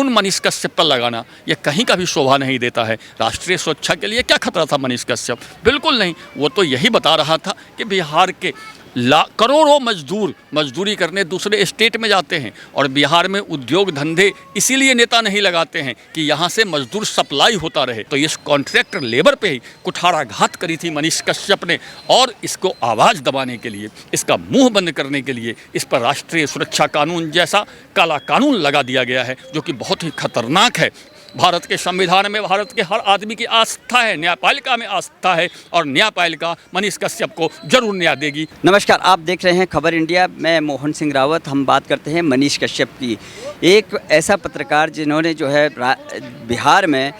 उन मनीष कश्यप पर लगाना ये कहीं का भी शोभा नहीं देता है। राष्ट्रीय सुरक्षा के लिए क्या खतरा था मनीष कश्यप? बिल्कुल नहीं। वो तो यही बता रहा था कि बिहार के करोड़ों मजदूर मजदूरी करने दूसरे स्टेट में जाते हैं और बिहार में उद्योग धंधे इसीलिए नेता नहीं लगाते हैं कि यहाँ से मजदूर सप्लाई होता रहे। तो इस कॉन्ट्रैक्टर लेबर पे ही कुठाराघात करी थी मनीष कश्यप ने, और इसको आवाज़ दबाने के लिए, इसका मुंह बंद करने के लिए इस पर राष्ट्रीय सुरक्षा कानून जैसा काला कानून लगा दिया गया है, जो कि बहुत ही खतरनाक है। भारत के संविधान में भारत के हर आदमी की आस्था है, न्यायपालिका में आस्था है, और न्यायपालिका मनीष कश्यप को जरूर न्याय देगी। नमस्कार, आप देख रहे हैं खबर इंडिया। मैं मोहन सिंह रावत। हम बात करते हैं मनीष कश्यप की। एक ऐसा पत्रकार जिन्होंने जो है बिहार में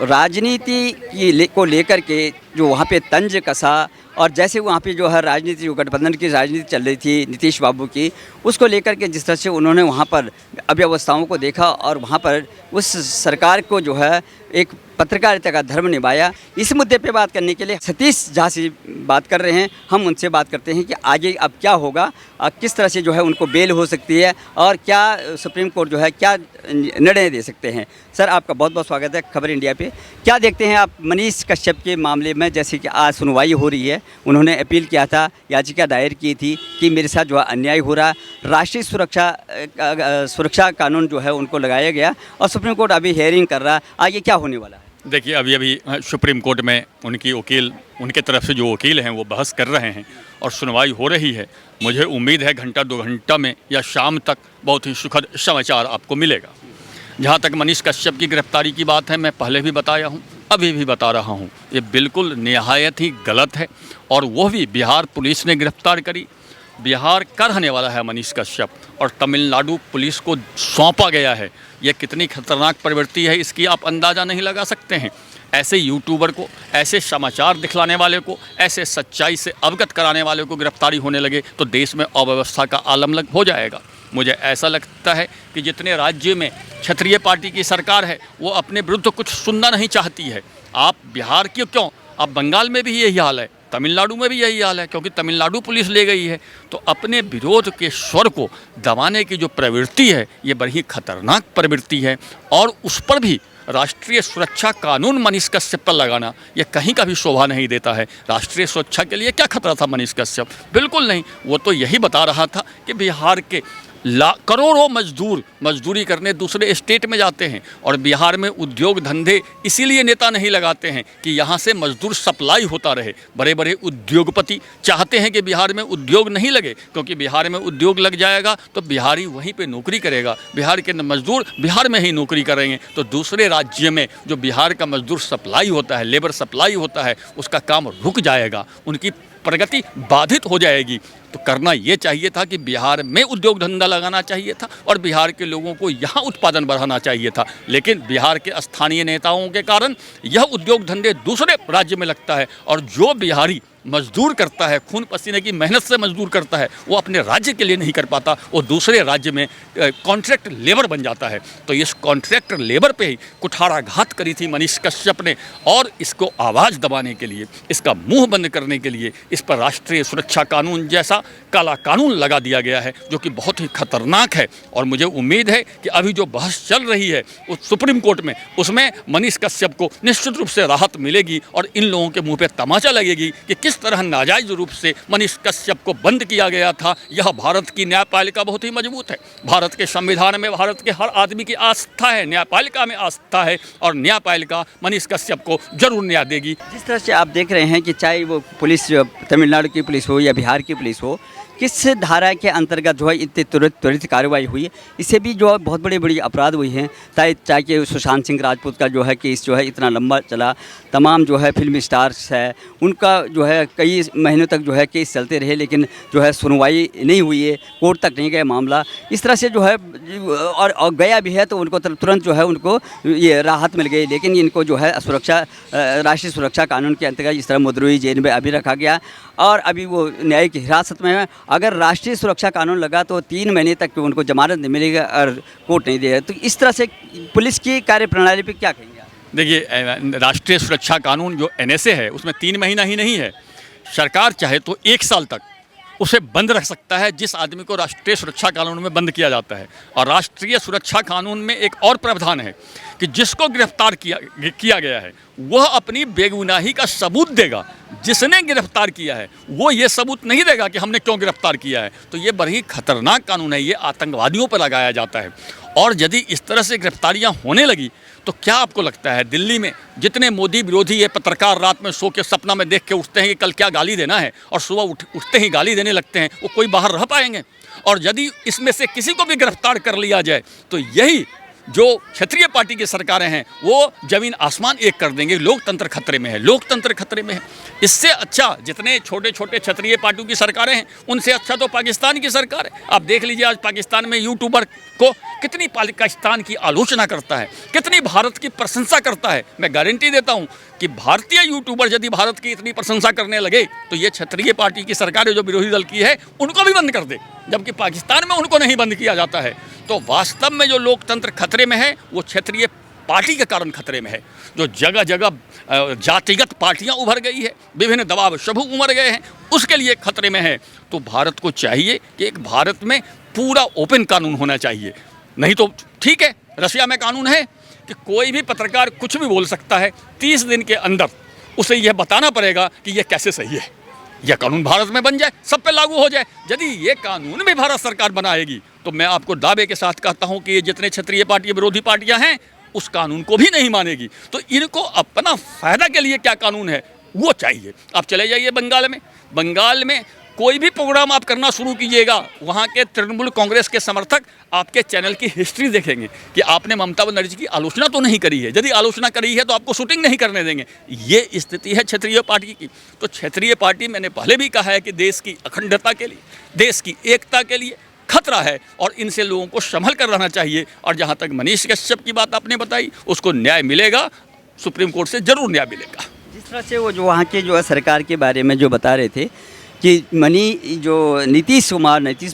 राजनीति को लेकर के जो वहाँ पे तंज कसा, और जैसे वहाँ पे जो है राजनीति, जो गठबंधन की राजनीति चल रही थी नीतीश बाबू की, उसको लेकर के जिस तरह से उन्होंने वहाँ पर अव्यवस्थाओं को देखा और वहाँ पर उस सरकार को जो है एक पत्रकारिता का धर्म निभाया। इस मुद्दे पे बात करने के लिए सतीश झा से बात कर रहे हैं। हम उनसे बात करते हैं कि आगे अब क्या होगा, किस तरह से जो है उनको बेल हो सकती है, और क्या सुप्रीम कोर्ट जो है क्या निर्णय दे सकते हैं। सर, आपका बहुत बहुत स्वागत है खबर इंडिया पे। क्या देखते हैं आप मनीष कश्यप के मामले में? जैसे कि आज सुनवाई हो रही है, उन्होंने अपील किया था, याचिका दायर की थी कि मेरे साथ जो है अन्याय हो रहा, राष्ट्रीय सुरक्षा कानून जो है उनको लगाया गया, और सुप्रीम कोर्ट अभी हियरिंग कर रहा। आगे क्या होने वाला है? देखिए, अभी सुप्रीम कोर्ट में उनकी वकील, उनके तरफ से जो वकील हैं वो बहस कर रहे हैं और सुनवाई हो रही है। मुझे उम्मीद है घंटा 2 घंटा में या शाम तक बहुत ही सुखद समाचार आपको मिलेगा। जहाँ तक मनीष कश्यप की गिरफ्तारी की बात है, मैं पहले भी बताया हूँ, अभी भी बता रहा हूँ, ये बिल्कुल निहायत ही गलत है, और वो भी बिहार पुलिस ने गिरफ्तार करी। बिहार का रहने वाला है मनीष कश्यप, और तमिलनाडु पुलिस को सौंपा गया है। यह कितनी खतरनाक प्रवृत्ति है, इसकी आप अंदाज़ा नहीं लगा सकते हैं। ऐसे यूट्यूबर को, ऐसे समाचार दिखलाने वाले को, ऐसे सच्चाई से अवगत कराने वाले को गिरफ्तारी होने लगे तो देश में अव्यवस्था का आलम लग हो जाएगा। मुझे ऐसा लगता है कि जितने राज्य में क्षत्रिय पार्टी की सरकार है वो अपने विरुद्ध कुछ सुनना नहीं चाहती है। आप बिहार की क्यों, आप बंगाल में भी यही हाल है, तमिलनाडु में भी यही हाल है, क्योंकि तमिलनाडु पुलिस ले गई है। तो अपने विरोध के स्वर को दबाने की जो प्रवृत्ति है ये बड़ी खतरनाक प्रवृत्ति है, और उस पर भी राष्ट्रीय सुरक्षा कानून मनीष कश्यप पर लगाना ये कहीं का भी शोभा नहीं देता है। राष्ट्रीय सुरक्षा के लिए क्या खतरा था मनीष कश्यप? बिल्कुल नहीं। वो तो यही बता रहा था कि बिहार के करोड़ों मजदूर मजदूरी करने दूसरे स्टेट में जाते हैं और बिहार में उद्योग धंधे इसीलिए नेता नहीं लगाते हैं कि यहाँ से मजदूर सप्लाई होता रहे। बड़े बड़े उद्योगपति चाहते हैं कि बिहार में उद्योग नहीं लगे, क्योंकि बिहार में उद्योग लग जाएगा तो बिहारी वहीं पे नौकरी करेगा, बिहार के मजदूर बिहार में ही नौकरी करेंगे, तो दूसरे राज्य में जो बिहार का मजदूर सप्लाई होता है, लेबर सप्लाई होता है, उसका काम रुक जाएगा, उनकी प्रगति बाधित हो जाएगी। तो करना ये चाहिए था कि बिहार में उद्योग धंधा लगाना चाहिए था और बिहार के लोगों को यहाँ उत्पादन बढ़ाना चाहिए था। लेकिन बिहार के स्थानीय नेताओं के कारण यह उद्योग धंधे दूसरे राज्य में लगता है, और जो बिहारी मजदूर करता है, खून पसीने की मेहनत से मजदूर करता है, वो अपने राज्य के लिए नहीं कर पाता, वो दूसरे राज्य में कॉन्ट्रैक्ट लेबर बन जाता है। तो इस कॉन्ट्रैक्ट लेबर पे ही कुठाराघात करी थी मनीष कश्यप ने, और इसको आवाज़ दबाने के लिए, इसका मुंह बंद करने के लिए इस पर राष्ट्रीय सुरक्षा कानून जैसा काला कानून लगा दिया गया है, जो कि बहुत ही खतरनाक है। और मुझे उम्मीद है कि अभी जो बहस चल रही है उस सुप्रीम कोर्ट में, उसमें मनीष कश्यप को निश्चित रूप से राहत मिलेगी, और इन लोगों के मुंह पे तमाचा लगेगी कि किस तरह नाजायज रूप से मनीष कश्यप को बंद किया गया था। यह भारत की न्यायपालिका बहुत ही मजबूत है। भारत के संविधान में भारत के हर आदमी की आस्था है, न्यायपालिका में आस्था है, और न्यायपालिका मनीष कश्यप को जरूर न्याय देगी। जिस तरह से आप देख रहे हैं कि चाहे वो पुलिस, तमिलनाडु की पुलिस हो या बिहार की पुलिस हो, किस धारा के अंतर्गत जो है इतनी त्वरित कार्रवाई हुई है, इससे भी जो है बहुत बड़ी बड़ी अपराध हुई हैं। चाहे कि सुशांत सिंह राजपूत का जो है केस जो है इतना लंबा चला, तमाम जो है फिल्म स्टार्स है उनका जो है कई महीनों तक जो है केस चलते रहे, लेकिन जो है सुनवाई नहीं हुई है, कोर्ट तक नहीं गया मामला। इस तरह से जो है और गया भी है तो उनको तुरंत जो है उनको ये राहत मिल गई, लेकिन इनको जो है राष्ट्रीय सुरक्षा कानून के अंतर्गत इस तरह मुद्रुई जेल में अभी रखा गया, और अभी वो न्यायिक हिरासत में है। अगर राष्ट्रीय सुरक्षा कानून लगा तो 3 महीने तक उनको जमानत नहीं मिलेगी और कोर्ट नहीं देगा। तो इस तरह से पुलिस की कार्यप्रणाली पे क्या कहेंगे? देखिए, राष्ट्रीय सुरक्षा कानून जो NSA है उसमें 3 महीना ही नहीं है, सरकार चाहे तो 1 साल तक उसे बंद रख सकता है जिस आदमी को राष्ट्रीय सुरक्षा कानून में बंद किया जाता है। और राष्ट्रीय सुरक्षा कानून में एक और प्रावधान है कि जिसको गिरफ्तार किया गया है वह अपनी बेगुनाही का सबूत देगा। जिसने गिरफ्तार किया है वो ये सबूत नहीं देगा कि हमने क्यों गिरफ्तार किया है। तो ये बड़ी खतरनाक कानून है, ये आतंकवादियों पर लगाया जाता है। और यदि इस तरह से गिरफ्तारियां होने लगी तो क्या आपको लगता है दिल्ली में जितने मोदी विरोधी ये पत्रकार रात में सो के सपना में देख के उठते हैं कि कल क्या गाली देना है और सुबह उठते ही गाली देने लगते हैं, वो कोई बाहर रह पाएंगे? और यदि इसमें से किसी को भी गिरफ्तार कर लिया जाए तो यही जो क्षत्रिय पार्टी की सरकारें हैं वो जमीन आसमान एक कर देंगे। लोकतंत्र खतरे में है, लोकतंत्र खतरे में है। इससे अच्छा जितने छोटे छोटे क्षत्रिय पार्टियों की सरकारें हैं उनसे अच्छा तो पाकिस्तान की सरकार है। आप देख लीजिए आज पाकिस्तान में यूट्यूबर को कितनी पाकिस्तान की आलोचना करता है, कितनी भारत की प्रशंसा करता है। मैं गारंटी देता हूं कि भारतीय यूट्यूबर यदि भारत की इतनी प्रशंसा करने लगे तो ये क्षत्रिय पार्टी की सरकार जो विरोधी दल की है उनको भी बंद कर दे, जबकि पाकिस्तान में उनको नहीं बंद किया जाता है। तो वास्तव में जो लोकतंत्र खतरे में है वो क्षेत्रीय पार्टी के कारण खतरे में है। जो जगह जगह जातिगत पार्टियां उभर गई है, विभिन्न दबाव शबू उमड़ गए हैं, उसके लिए खतरे में है। तो भारत को चाहिए कि एक भारत में पूरा ओपन कानून होना चाहिए। नहीं तो ठीक है, रशिया में कानून है कि कोई भी पत्रकार कुछ भी बोल सकता है, 30 दिन के अंदर उसे यह बताना पड़ेगा कि यह कैसे सही है। यह कानून भारत में बन जाए, सब पे लागू हो जाए। यदि ये कानून भी भारत सरकार बनाएगी तो मैं आपको दावे के साथ कहता हूं कि ये जितने क्षेत्रीय पार्टी विरोधी पार्टियां हैं उस कानून को भी नहीं मानेगी। तो इनको अपना फायदा के लिए क्या कानून है वो चाहिए। आप चले जाइए बंगाल में कोई भी प्रोग्राम आप करना शुरू कीजिएगा, वहाँ के तृणमूल कांग्रेस के समर्थक आपके चैनल की हिस्ट्री देखेंगे कि आपने ममता बनर्जी की आलोचना तो नहीं करी है। यदि आलोचना करी है तो आपको शूटिंग नहीं करने देंगे। ये स्थिति है क्षेत्रीय पार्टी की। तो क्षेत्रीय पार्टी मैंने पहले भी कहा है कि देश की अखंडता के लिए, देश की एकता के लिए खतरा है और इनसे लोगों को संभल कर रहना चाहिए। और जहाँ तक मनीष कश्यप की बात आपने बताई, उसको न्याय मिलेगा, सुप्रीम कोर्ट से जरूर न्याय मिलेगा। जिस तरह से वो जो वहाँ के जो है सरकार के बारे में जो बता रहे थे कि नीतीश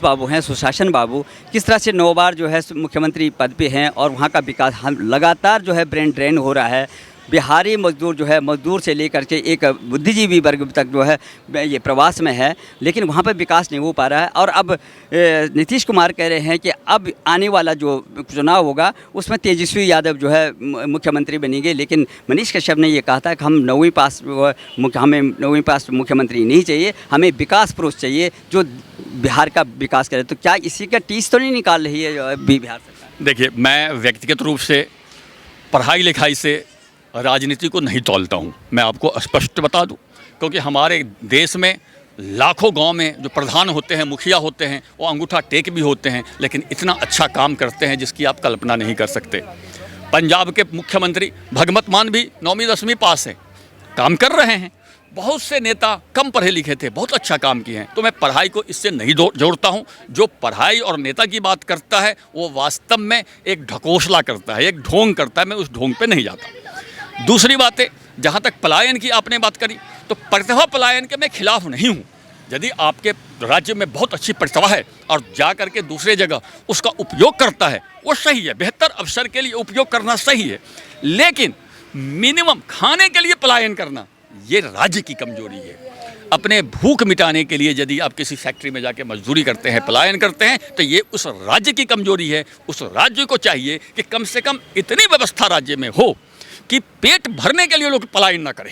बाबू हैं, सुशासन बाबू, किस तरह से 9 बार जो है मुख्यमंत्री पद पे हैं और वहाँ का विकास हम लगातार जो है ब्रेन ड्रेन हो रहा है। बिहारी मजदूर जो है, मजदूर से लेकर के एक बुद्धिजीवी वर्ग तक जो है ये प्रवास में है, लेकिन वहाँ पर विकास नहीं हो पा रहा है। और अब नीतीश कुमार कह रहे हैं कि अब आने वाला जो चुनाव होगा उसमें तेजस्वी यादव जो है मुख्यमंत्री बनेंगे। लेकिन मनीष कश्यप ने ये कहा था कि हम 9वीं पास हमें 9वीं पास मुख्यमंत्री नहीं चाहिए, हमें विकास पुरुष चाहिए जो बिहार का विकास करे। तो क्या इसी का टीस तो नहीं निकाल रही है बिहार सरकार? देखिए, मैं व्यक्तिगत रूप से पढ़ाई लिखाई से राजनीति को नहीं तौलता हूँ। मैं आपको स्पष्ट बता दूँ, क्योंकि हमारे देश में लाखों गांव में जो प्रधान होते हैं, मुखिया होते हैं, वो अंगूठा टेक भी होते हैं, लेकिन इतना अच्छा काम करते हैं जिसकी आप कल्पना नहीं कर सकते। पंजाब के मुख्यमंत्री भगवंत मान भी 9वीं 10वीं पास है, काम कर रहे हैं। बहुत से नेता कम पढ़े लिखे थे, बहुत अच्छा काम किए हैं। तो मैं पढ़ाई को इससे नहीं जोड़ता हूँ। जो पढ़ाई और नेता की बात करता है वो वास्तव में एक ढकोसला करता है, एक ढोंग करता है। मैं उस ढोंग पे नहीं जाता। दूसरी बात है, जहाँ तक पलायन की आपने बात करी, तो प्रतिभा पलायन के मैं खिलाफ नहीं हूँ। यदि आपके राज्य में बहुत अच्छी प्रतिभा है और जा करके दूसरे जगह उसका उपयोग करता है वो सही है, बेहतर अवसर के लिए उपयोग करना सही है। लेकिन मिनिमम खाने के लिए पलायन करना ये राज्य की कमजोरी है। अपने भूख मिटाने के लिए यदि आप किसी फैक्ट्री में जाके मजदूरी करते हैं, पलायन करते हैं, तो ये उस राज्य की कमजोरी है। उस राज्य को चाहिए कि कम से कम इतनी व्यवस्था राज्य में हो कि पेट भरने के लिए लोग पलायन ना करें।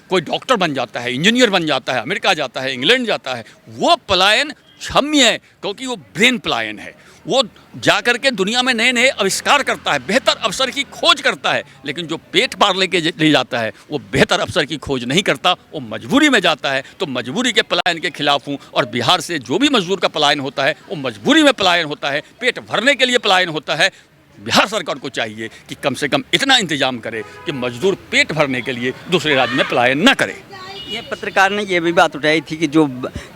कोई डॉक्टर बन जाता है, इंजीनियर बन जाता है, अमेरिका जाता है, इंग्लैंड जाता है, वो पलायन क्षम्य है, क्योंकि वो ब्रेन पलायन है। वो जाकर के दुनिया में नए नए आविष्कार करता है, बेहतर अवसर की खोज करता है। लेकिन जो पेट पार लेके ले जाता है वो बेहतर अवसर की खोज नहीं करता, वो मजबूरी में जाता है। तो मजबूरी के पलायन के खिलाफ हूँ। और बिहार से जो भी मजदूर का पलायन होता है वो मजबूरी में पलायन होता है, पेट भरने के लिए पलायन होता है। बिहार सरकार को चाहिए कि कम से कम इतना इंतजाम करे कि मजदूर पेट भरने के लिए दूसरे राज्य में पलायन न करे। ये पत्रकार ने ये भी बात उठाई थी कि जो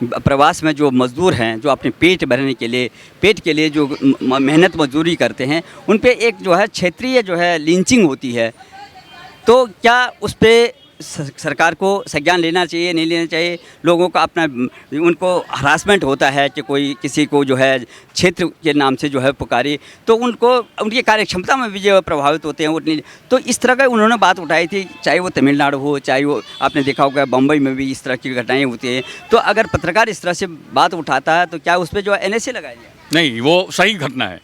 प्रवास में जो मजदूर हैं, जो अपने पेट भरने के लिए, पेट के लिए जो मेहनत मजदूरी करते हैं, उन पे एक जो है क्षेत्रीय जो है लिंचिंग होती है। तो क्या उस पर सरकार को संज्ञान लेना चाहिए, नहीं लेना चाहिए? लोगों का अपना उनको हरासमेंट होता है कि कोई किसी को जो है क्षेत्र के नाम से जो है पुकारे, तो उनको उनकी कार्य क्षमता में भी जो प्रभावित होते हैं उतनी। तो इस तरह का उन्होंने बात उठाई थी, चाहे वो तमिलनाडु हो, चाहे वो आपने देखा होगा बम्बई में भी इस तरह की घटनाएँ होती हैं। तो अगर पत्रकार इस तरह से बात उठाता है तो क्या उस पर जो है NSA लगाया जाए? नहीं, वो सही घटना है।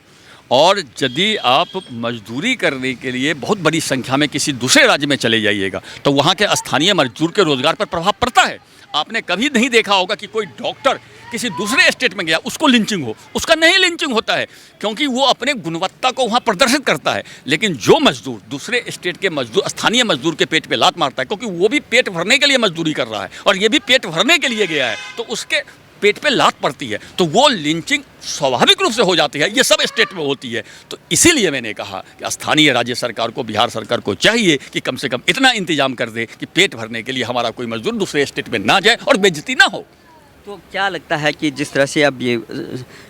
और यदि आप मजदूरी करने के लिए बहुत बड़ी संख्या में किसी दूसरे राज्य में चले जाइएगा तो वहाँ के स्थानीय मजदूर के रोज़गार पर प्रभाव पड़ता है। आपने कभी नहीं देखा होगा कि कोई डॉक्टर किसी दूसरे स्टेट में गया उसको लिंचिंग हो, उसका नहीं लिंचिंग होता है, क्योंकि वो अपने गुणवत्ता को वहाँ प्रदर्शित करता है। लेकिन जो मजदूर दूसरे स्टेट के मजदूर स्थानीय मजदूर के पेट पे लात मारता है, क्योंकि वो भी पेट भरने के लिए मजदूरी कर रहा है और ये भी पेट भरने के लिए गया है, तो उसके पेट पे लात पड़ती है, तो वो लिंचिंग स्वाभाविक रूप से हो जाती है। ये सब स्टेट में होती है। तो इसीलिए मैंने कहा कि स्थानीय राज्य सरकार को, बिहार सरकार को चाहिए कि कम से कम इतना इंतजाम कर दे कि पेट भरने के लिए हमारा कोई मजदूर दूसरे स्टेट में ना जाए और बेइज्जती ना हो। तो क्या लगता है कि जिस तरह से अब ये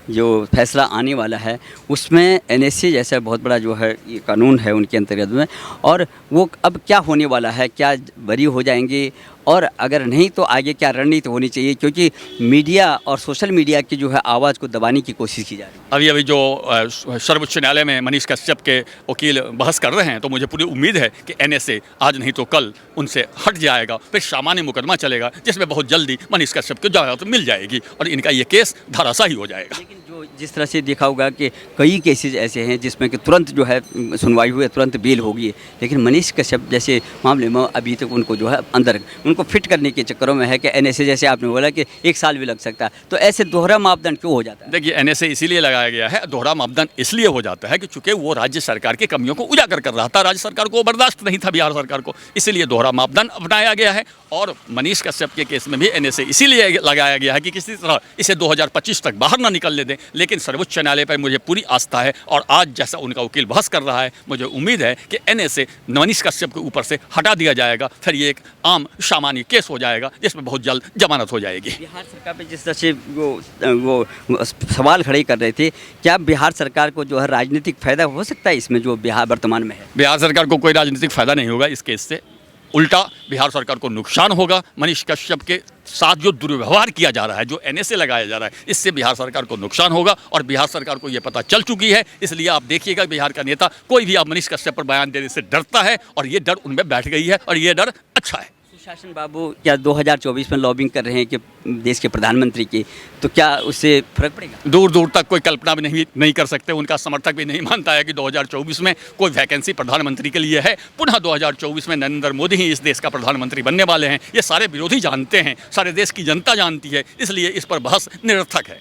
जो फैसला आने वाला है उसमें NSA जैसा बहुत बड़ा जो है ये कानून है उनके अंतर्गत में, और वो अब क्या होने वाला है? क्या बरी हो जाएंगे? और अगर नहीं तो आगे क्या रणनीति होनी चाहिए? क्योंकि मीडिया और सोशल मीडिया की जो है आवाज़ को दबाने की कोशिश की जा रही है। अभी जो सर्वोच्च न्यायालय में मनीष कश्यप के वकील बहस कर रहे हैं, तो मुझे पूरी उम्मीद है कि NSA आज नहीं तो कल उनसे हट जाएगा, फिर सामान्य मुकदमा चलेगा जिसमें बहुत जल्दी मनीष कश्यप को जमानत मिल जाएगी और इनका ये केस धराशायी हो जाएगा। लेकिन जो जिस तरह से देखा होगा कि कई केसेज ऐसे हैं जिसमें कि तुरंत जो है सुनवाई हुई, तुरंत बेल होगी, लेकिन मनीष कश्यप जैसे मामले में अभी तक उनको जो है अंदर उनको फिट करने के चक्करों में है कि NSA जैसे आपने बोला कि 1 साल भी लग सकता है। तो ऐसे दोहरा मापदंड क्यों हो जाता है? देखिए, NSA इसीलिए लगाया गया है, दोहरा मापदंड इसलिए हो जाता है कि चूंकि वो राज्य सरकार की कमियों को उजागर कर रहा था, राज्य सरकार को बर्दाश्त नहीं था बिहार सरकार को, इसीलिए दोहरा मापदंड अपनाया गया है। और मनीष कश्यप के केस में भी NSA इसीलिए लगाया गया है कि किसी तरह इसे 2025 तक बाहर ना निकलने दें। लेकिन सर्वोच्च न्यायालय पर मुझे पूरी आस्था है और आज जैसा उनका वकील बहस कर रहा है, मुझे उम्मीद है कि NSA मनीष कश्यप के ऊपर से हटा दिया जाएगा, फिर ये एक आम सामान्य केस हो जाएगा जिसमें बहुत जल्द जमानत हो जाएगी। बिहार सरकार पे जिस तरह से वो सवाल खड़े कर रहे थे, क्या बिहार सरकार को जो है राजनीतिक फायदा हो सकता है इसमें जो बिहार वर्तमान में है? बिहार सरकार को कोई राजनीतिक फायदा नहीं होगा इस केस से, उल्टा बिहार सरकार को नुकसान होगा। मनीष कश्यप के साथ जो दुर्व्यवहार किया जा रहा है, जो NSA लगाया जा रहा है, इससे बिहार सरकार को नुकसान होगा और बिहार सरकार को ये पता चल चुकी है। इसलिए आप देखिएगा बिहार का नेता कोई भी आप मनीष कश्यप पर बयान देने से डरता है और ये डर उनमें बैठ गई है और ये डर अच्छा है। सुशासन बाबू क्या 2024 में लॉबिंग कर रहे हैं कि देश के प्रधानमंत्री की, तो क्या उससे फर्क पड़ेगा? दूर दूर तक कोई कल्पना भी नहीं कर सकते। उनका समर्थक भी नहीं मानता है कि 2024 में कोई वैकेंसी प्रधानमंत्री के लिए है। पुनः 2024 में नरेंद्र मोदी ही इस देश का प्रधानमंत्री बनने वाले हैं। ये सारे विरोधी जानते हैं, सारे देश की जनता जानती है, इसलिए इस पर बहस निरर्थक है।